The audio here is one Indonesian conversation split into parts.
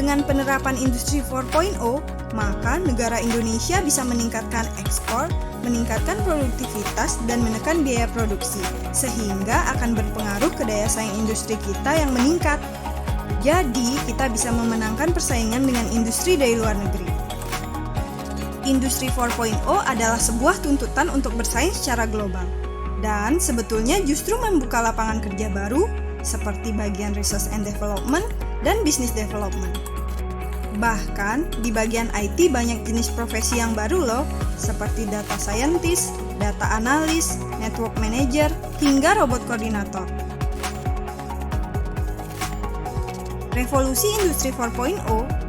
Dengan penerapan Industri 4.0, maka negara Indonesia bisa meningkatkan ekspor, meningkatkan produktivitas, dan menekan biaya produksi, sehingga akan berpengaruh ke daya saing industri kita yang meningkat. Jadi, kita bisa memenangkan persaingan dengan industri dari luar negeri. Industri 4.0 adalah sebuah tuntutan untuk bersaing secara global, dan sebetulnya justru membuka lapangan kerja baru, seperti bagian research and development dan business development. Bahkan, di bagian IT banyak jenis profesi yang baru loh, seperti data scientist, data analis, network manager, hingga robot koordinator. Revolusi Industri 4.0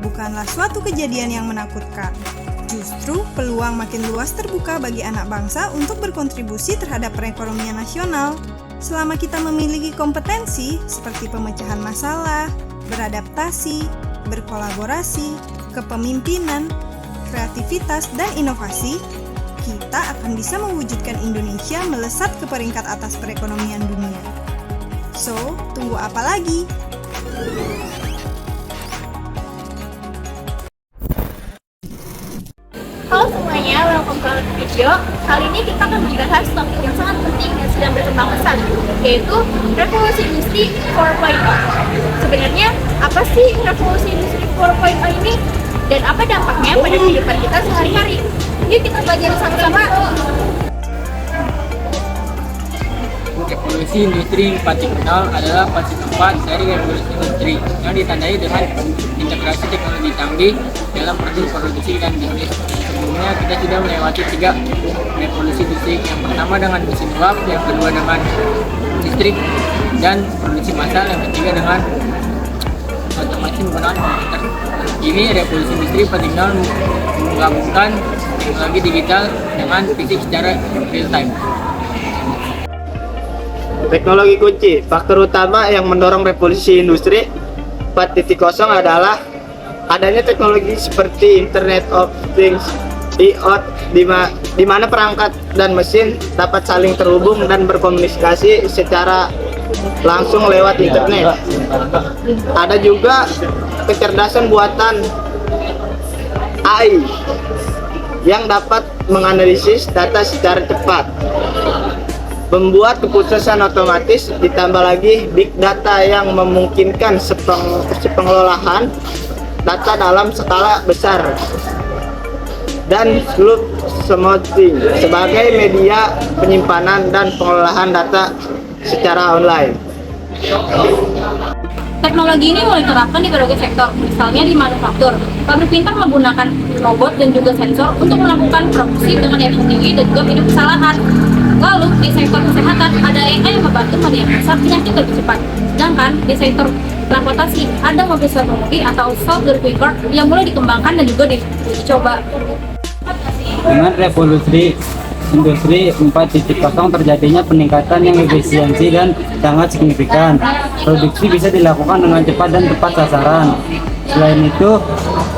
bukanlah suatu kejadian yang menakutkan. Justru, peluang makin luas terbuka bagi anak bangsa untuk berkontribusi terhadap perekonomian nasional. Selama kita memiliki kompetensi seperti pemecahan masalah, beradaptasi, berkolaborasi, kepemimpinan, kreativitas, dan inovasi, kita akan bisa mewujudkan Indonesia melesat ke peringkat atas perekonomian dunia. So, tunggu apa lagi? Halo semuanya, welcome to our video. Kali ini kita akan membahas topik yang sangat penting dan sedang berkembang pesat, yaitu revolusi industri 4.0. Sebenarnya, apa sih revolusi industri 4.0 ini? Dan apa dampaknya pada kehidupan kita sehari-hari? Yuk kita pelajari sama-sama. Revolusi Industri 4.0 adalah fase keempat dari revolusi industri yang ditandai dengan integrasi teknologi canggih dalam proses produksi dan bisnis. Sebelumnya kita sudah melewati 3 revolusi industri. Yang pertama dengan mesin uap, yang kedua dengan listrik dan produksi massal, yang ketiga dengan otomasi menggunakan komputer. Ini revolusi industri 4.0 menggabungkan teknologi digital dengan fisik secara real time. Teknologi kunci, faktor utama yang mendorong revolusi industri 4.0 adalah adanya teknologi seperti Internet of Things, IoT, di mana perangkat dan mesin dapat saling terhubung dan berkomunikasi secara langsung lewat internet. Ada juga kecerdasan buatan AI yang dapat menganalisis data secara cepat, membuat keputusan otomatis, ditambah lagi big data yang memungkinkan pengelolaan data dalam skala besar, dan cloud computing sebagai media penyimpanan dan pengelolaan data secara online. Teknologi ini mulai diterapkan di berbagai sektor, misalnya di manufaktur. Pabrik pintar menggunakan robot dan juga sensor untuk melakukan produksi dengan efisien tinggi dan juga minim kesalahan. Lalu, di sektor kesehatan, ada AI yang membantu mendiagnosa penyakit lebih cepat. Sedangkan di sektor transportasi, ada mobil self-pengemudi atau self-driver yang mulai dikembangkan dan juga dicoba. Dengan revolusi industri 4.0 terjadinya peningkatan yang efisiensi dan sangat signifikan. Produksi bisa dilakukan dengan cepat dan tepat sasaran. Selain itu,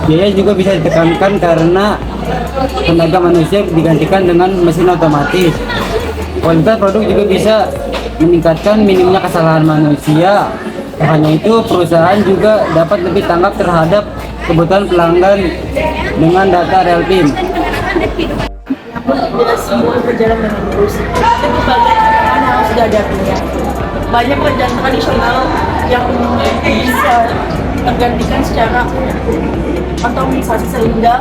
biaya juga bisa ditekankan karena tenaga manusia digantikan dengan mesin otomatis. Kualitas produk juga bisa meningkatkan minimnya kesalahan manusia. Tak hanya itu, perusahaan juga dapat lebih tanggap terhadap kebutuhan pelanggan dengan data real time. Tidak semua berjalan dengan mulus. Berbagai tantangan harus dihadapinya. Banyak pekerjaan tradisional yang bisa tergantikan secara otomatisasi sehingga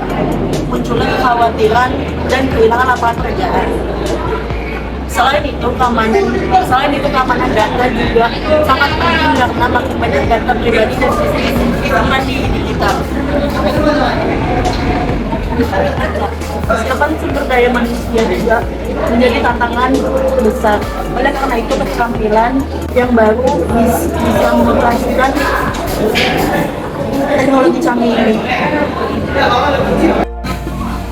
munculnya kekhawatiran dan kehilangan lapangan pekerjaan. Selain itu keamanan data juga sangat penting karena makin banyak data pribadi dan sistem di digital. Kesiapan sumber daya manusia juga menjadi tantangan besar. Oleh karena itu, keterampilan yang baru bisa mengoperasikan teknologi canggih ini.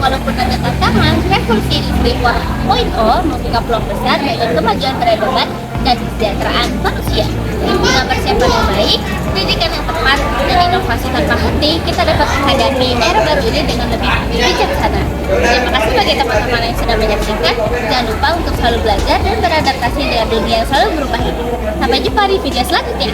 Walaupun ada tantangan, revolusi industri 4.0 membuka peluang besar dalam kemajuan peradaban dan kesejahteraan manusia. Dengan persiapan yang baik, pendidikan yang tepat, dan inovasi tanpa henti, kita dapat menghadapi era baru ini dengan lebih bijaksana. Terima kasih bagi teman-teman yang sudah menyaksikan. Jangan lupa untuk selalu belajar dan beradaptasi dengan dunia yang selalu berubah ini. Sampai jumpa di video selanjutnya.